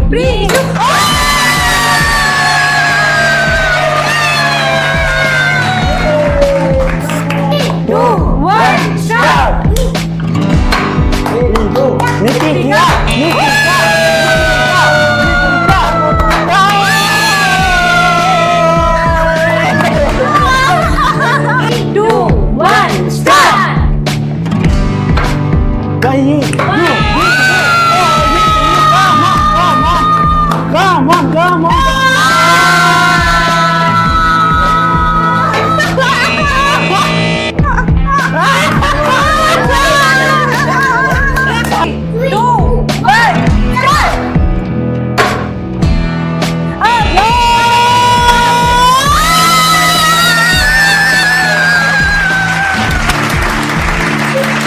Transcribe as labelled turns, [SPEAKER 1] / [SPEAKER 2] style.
[SPEAKER 1] Three, two, one, start!
[SPEAKER 2] Nikita!
[SPEAKER 1] Two, one, start!
[SPEAKER 2] Come on!